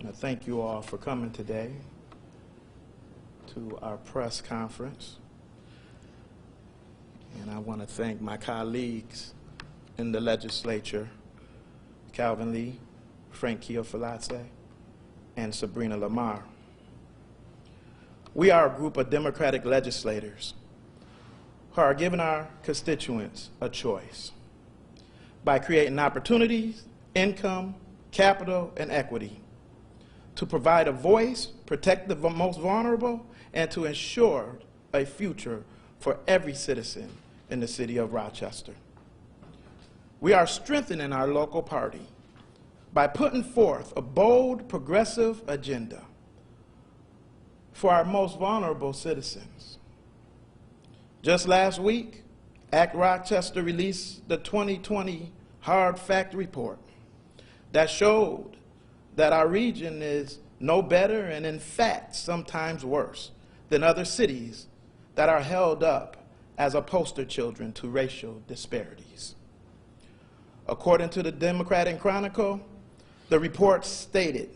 I thank you all for coming today to our press conference. And I want to thank my colleagues in the legislature, Calvin Lee, Frank Keophetlasy, and Sabrina LaMar. We are a group of Democratic legislators who are giving our constituents a choice by creating opportunities, income, capital, and equity to provide a voice, protect the most vulnerable, and to ensure a future for every citizen in the city of Rochester. We are strengthening our local party by putting forth a bold, progressive agenda for our most vulnerable citizens. Just last week, ACT Rochester released the 2020 Hard Fact Report that showed that our region is no better and, in fact, sometimes worse than other cities that are held up as a poster children to racial disparities. According to the Democratic Chronicle, the report stated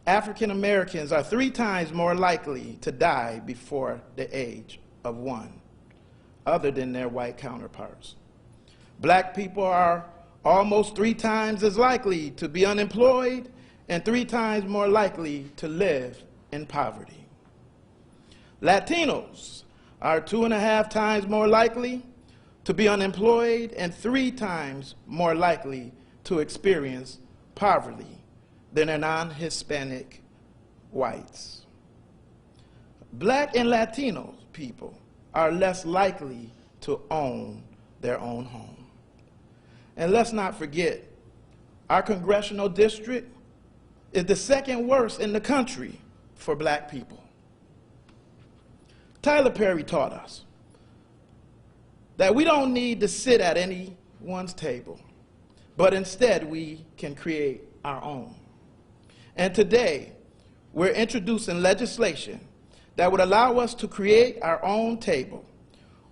African Americans are 3 times more likely to die before the age of 1, other than their white counterparts. Black people are almost 3 times as likely to be unemployed and 3 times more likely to live in poverty. Latinos are 2.5 times more likely to be unemployed and 3 times more likely to experience poverty than their non-Hispanic whites. Black and Latino people are less likely to own their own home. And let's not forget, our congressional district is the 2nd worst in the country for black people. Tyler Perry taught us that we don't need to sit at anyone's table, but instead we can create our own. And today, we're introducing legislation that would allow us to create our own table,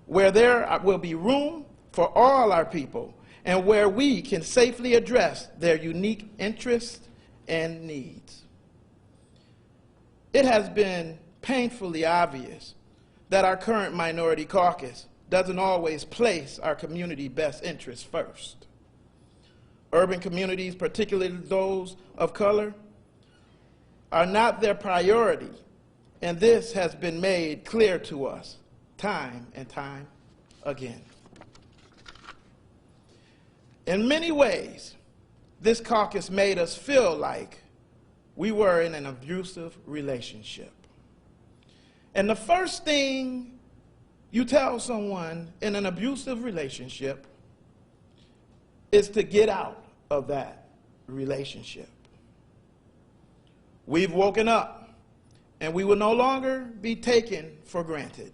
where there will be room for all our people and where we can safely address their unique interests and needs. It has been painfully obvious that our current minority caucus doesn't always place our community best interests first. Urban communities, particularly those of color, are not their priority, and this has been made clear to us time and time again. In many ways, this caucus made us feel like we were in an abusive relationship. And the first thing you tell someone in an abusive relationship is to get out of that relationship. We've woken up, and we will no longer be taken for granted.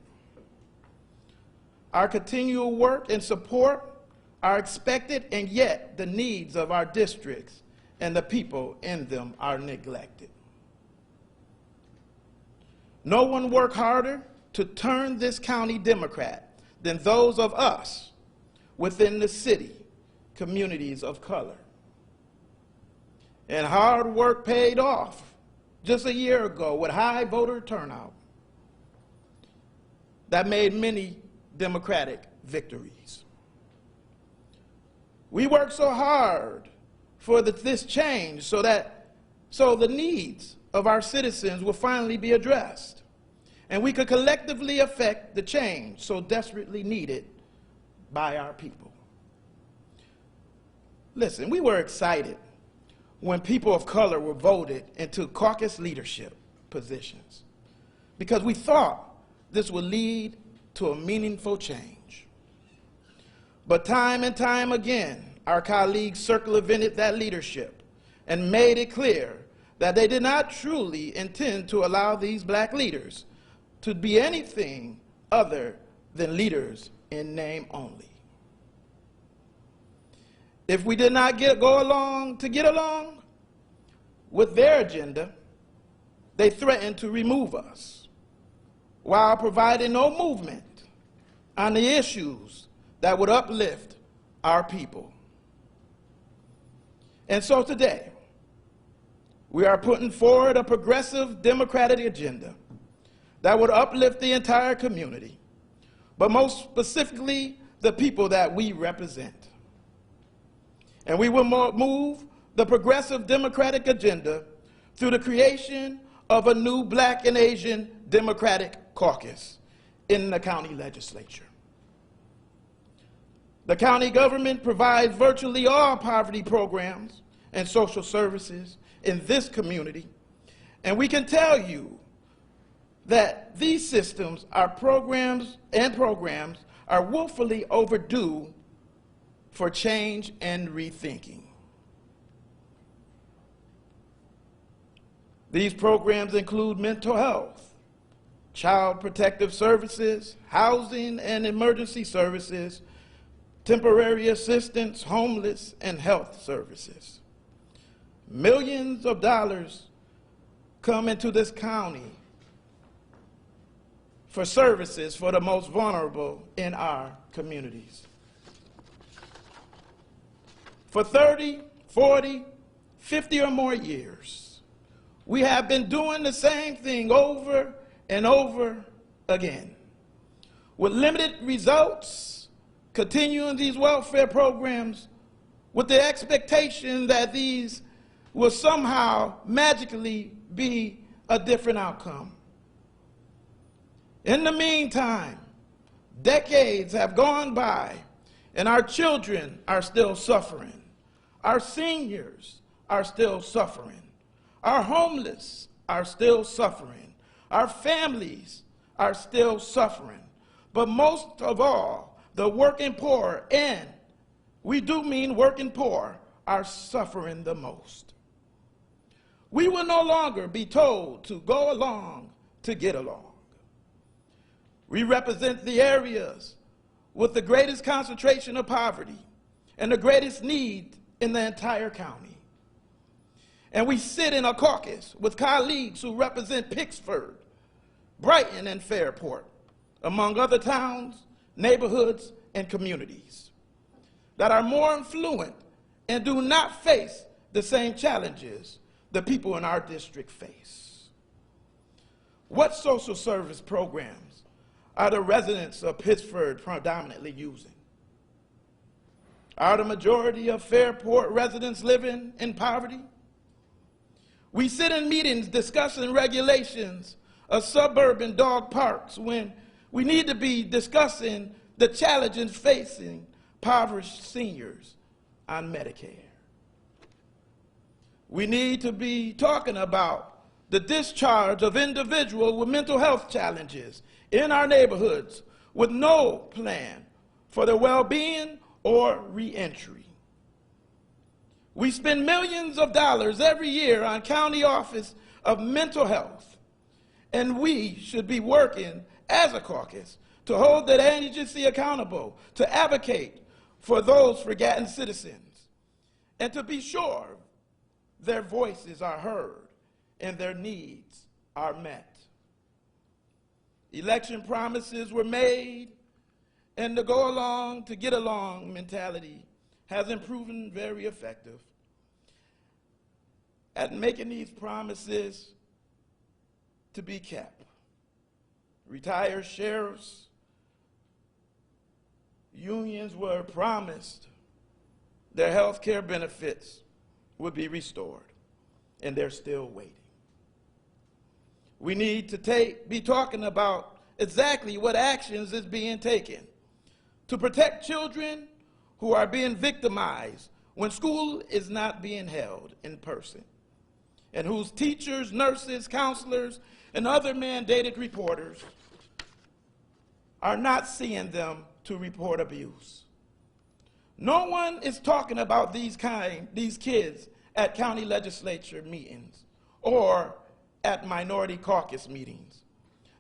Our continual work and support are expected, and yet the needs of our districts and the people in them are neglected. No one worked harder to turn this county Democrat than those of us within the city, communities of color. And hard work paid off just a year ago with high voter turnout that made many Democratic victories. We worked so hard for this change so the needs of our citizens will finally be addressed, and we could collectively affect the change so desperately needed by our people. Listen, we were excited when people of color were voted into caucus leadership positions because we thought this would lead to a meaningful change. But time and time again, our colleagues circumvented that leadership and made it clear that they did not truly intend to allow these black leaders to be anything other than leaders in name only. If we did not get along with their agenda, they threatened to remove us while providing no movement on the issues that would uplift our people. And so today, we are putting forward a progressive democratic agenda that would uplift the entire community, but most specifically, the people that we represent. And we will move the progressive democratic agenda through the creation of a new Black and Asian Democratic Caucus in the county legislature. The county government provides virtually all poverty programs and social services in this community, and we can tell you that these systems, programs are woefully overdue for change and rethinking. These programs include mental health, child protective services, housing and emergency services, temporary assistance, homeless, and health services. Millions of dollars come into this county for services for the most vulnerable in our communities. For 30, 40, 50 or more years, we have been doing the same thing over and over again. With limited results, continuing these welfare programs with the expectation that these will somehow magically be a different outcome. In the meantime, decades have gone by and our children are still suffering. Our seniors are still suffering. Our homeless are still suffering. Our families are still suffering. But most of all, the working poor, and we do mean working poor, are suffering the most. We will no longer be told to go along to get along. We represent the areas with the greatest concentration of poverty and the greatest need in the entire county. And we sit in a caucus with colleagues who represent Pittsford, Brighton, and Fairport, among other towns, neighborhoods, and communities that are more affluent and do not face the same challenges the people in our district face. What social service programs are the residents of Pittsford predominantly using? Are the majority of Fairport residents living in poverty? We sit in meetings discussing regulations of suburban dog parks when we need to be discussing the challenges facing impoverished seniors on Medicare. We need to be talking about the discharge of individuals with mental health challenges in our neighborhoods with no plan for their well-being or reentry. We spend millions of dollars every year on County Office of Mental Health, and we should be working as a caucus to hold that agency accountable, to advocate for those forgotten citizens, and to be sure their voices are heard and their needs are met. Election promises were made, and the go along to get along mentality has been proven very effective at making these promises to be kept. Retired sheriffs, unions were promised their health care benefits would be restored, and they're still waiting. We need to be talking about exactly what actions is being taken to protect children who are being victimized when school is not being held in person, and whose teachers, nurses, counselors, and other mandated reporters are not seeing them to report abuse. No one is talking about these kids at county legislature meetings or at minority caucus meetings.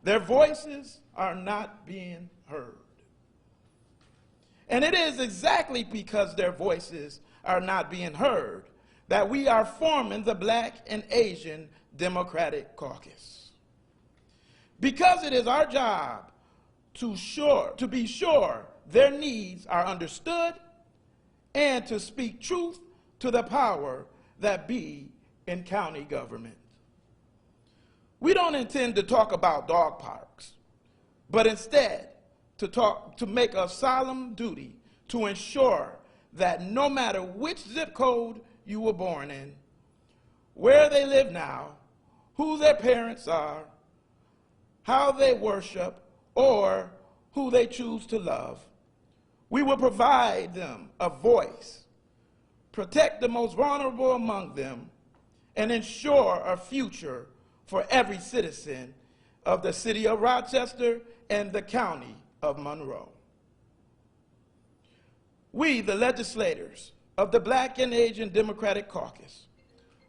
Their voices are not being heard. And it is exactly because their voices are not being heard that we are forming the Black and Asian Democratic Caucus. Because it is our job to be sure their needs are understood and to speak truth to the power that be in county government. We don't intend to talk about dog parks, but instead to make a solemn duty to ensure that no matter which zip code you were born in, where they live now, who their parents are, how they worship, or who they choose to love, we will provide them a voice, protect the most vulnerable among them, and ensure a future for every citizen of the city of Rochester and the county of Monroe. We, the legislators of the Black and Asian Democratic Caucus,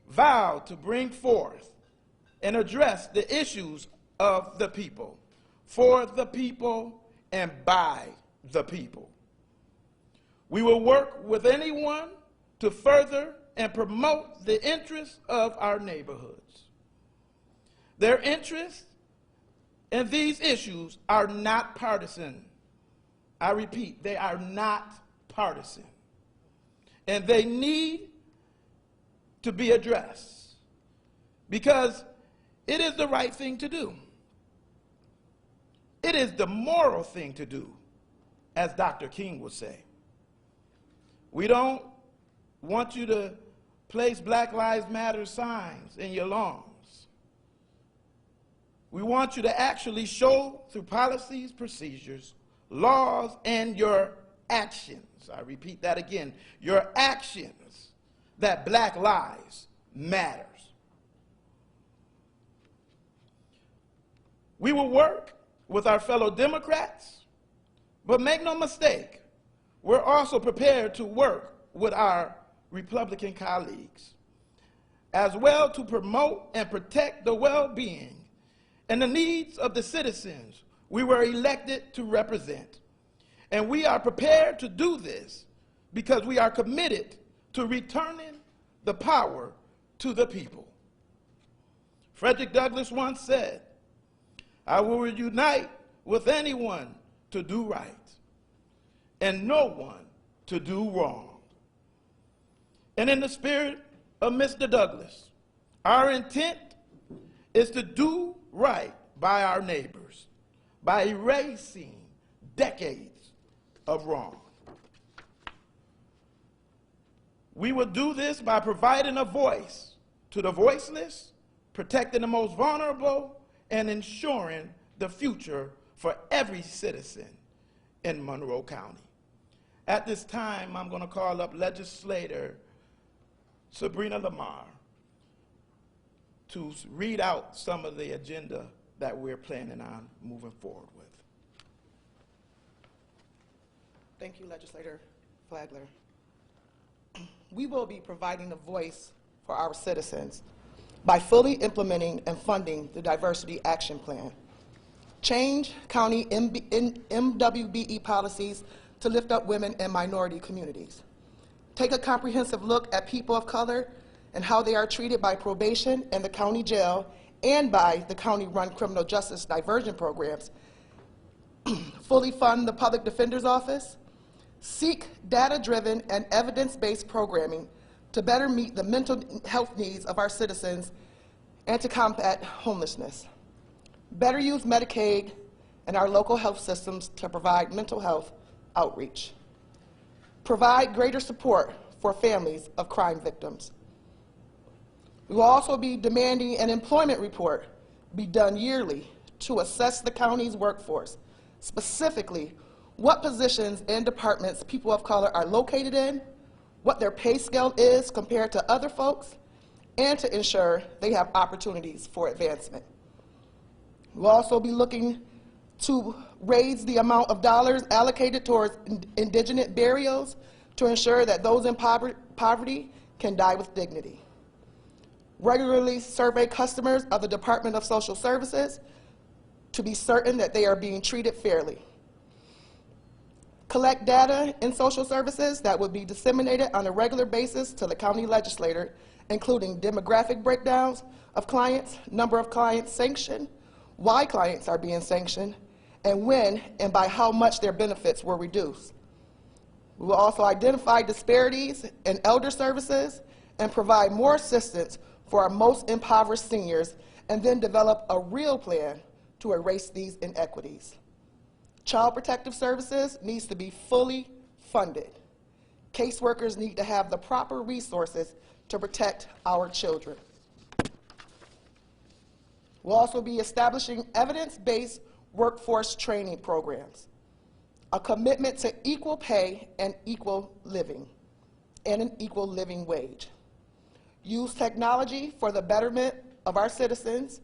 vow to bring forth and address the issues of the people, for the people, and by the people. We will work with anyone to further and promote the interests of our neighborhoods. Their interests and these issues are not partisan. I repeat, they are not partisan. And they need to be addressed because it is the right thing to do. It is the moral thing to do, as Dr. King would say. We don't want you to place Black Lives Matter signs in your lawns. We want you to actually show through policies, procedures, laws, and your actions. I repeat that again, your actions, that Black lives matters. We will work with our fellow Democrats, but make no mistake, we're also prepared to work with our Republican colleagues, as well to promote and protect the well-being and the needs of the citizens we were elected to represent. And we are prepared to do this because we are committed to returning the power to the people. Frederick Douglass once said, "I will unite with anyone to do right and no one to do wrong." And in the spirit of Mr. Douglass, our intent is to do right by our neighbors, by erasing decades of wrong. We will do this by providing a voice to the voiceless, protecting the most vulnerable, and ensuring the future for every citizen in Monroe County. At this time, I'm going to call up legislator Sabrina LaMar to read out some of the agenda that we're planning on moving forward with. Thank you, Legislator Flagler. We will be providing a voice for our citizens by fully implementing and funding the Diversity Action Plan, change county MWBE policies to lift up women and minority communities, take a comprehensive look at people of color and how they are treated by probation and the county jail and by the county-run criminal justice diversion programs, fully fund the Public Defender's Office, seek data-driven and evidence-based programming to better meet the mental health needs of our citizens and to combat homelessness, better use Medicaid and our local health systems to provide mental health outreach, provide greater support for families of crime victims. We will also be demanding an employment report be done yearly to assess the county's workforce, specifically what positions and departments people of color are located in, what their pay scale is compared to other folks, and to ensure they have opportunities for advancement. We'll also be looking to raise the amount of dollars allocated towards indigent burials to ensure that those in poverty can die with dignity. Regularly survey customers of the Department of Social Services to be certain that they are being treated fairly. Collect data in social services that will be disseminated on a regular basis to the county legislator, including demographic breakdowns of clients, number of clients sanctioned, why clients are being sanctioned, and when and by how much their benefits were reduced. We will also identify disparities in elder services and provide more assistance for our most impoverished seniors, and then develop a real plan to erase these inequities. Child Protective Services needs to be fully funded. Caseworkers need to have the proper resources to protect our children. We'll also be establishing evidence-based workforce training programs, a commitment to equal pay and equal living, and an equal living wage. Use technology for the betterment of our citizens.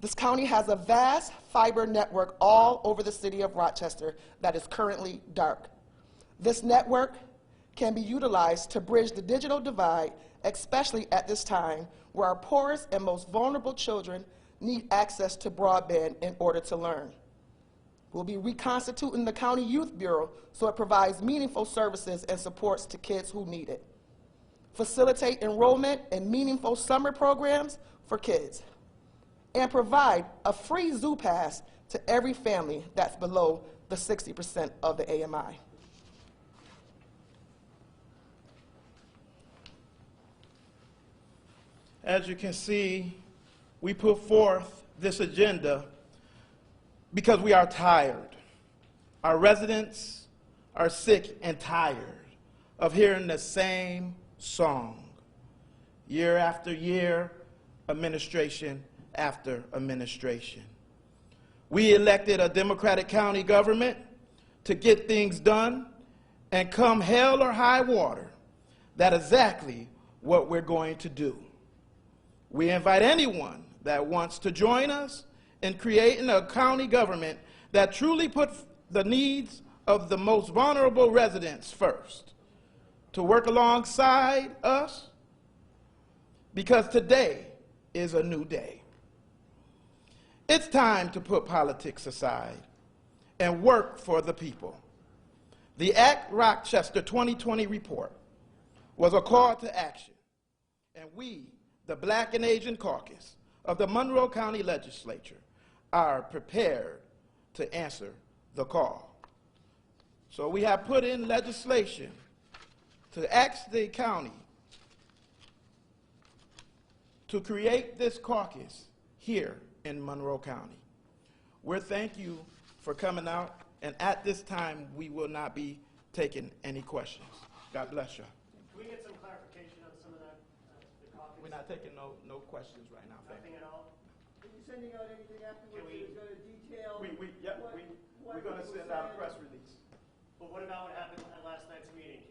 This county has a vast fiber network all over the city of Rochester that is currently dark. This network can be utilized to bridge the digital divide, especially at this time where our poorest and most vulnerable children need access to broadband in order to learn. We'll be reconstituting the County Youth Bureau so it provides meaningful services and supports to kids who need it. Facilitate enrollment in meaningful summer programs for kids, and provide a free zoo pass to every family that's below the 60% of the AMI. As you can see, we put forth this agenda because we are tired. Our residents are sick and tired of hearing the same song year after year, administration after administration. We elected a Democratic county government to get things done, and come hell or high water, that's exactly what we're going to do. We invite anyone that wants to join us in creating a county government that truly puts the needs of the most vulnerable residents first, to work alongside us, because today is a new day. It's time to put politics aside and work for the people. The Act Rochester 2020 report was a call to action, and we, the Black and Asian Caucus of the Monroe County Legislature, are prepared to answer the call. So we have put in legislation to ask the county to create this caucus here in Monroe County. We thank you for coming out, and at this time we will not be taking any questions. God bless you. Can we get some clarification on some of that, the caucus? We're not taking no questions right now. Nothing at all? Are you sending out anything afterwards that is going to detail? We're going to send out a press release. But what about what happened at last night's meeting?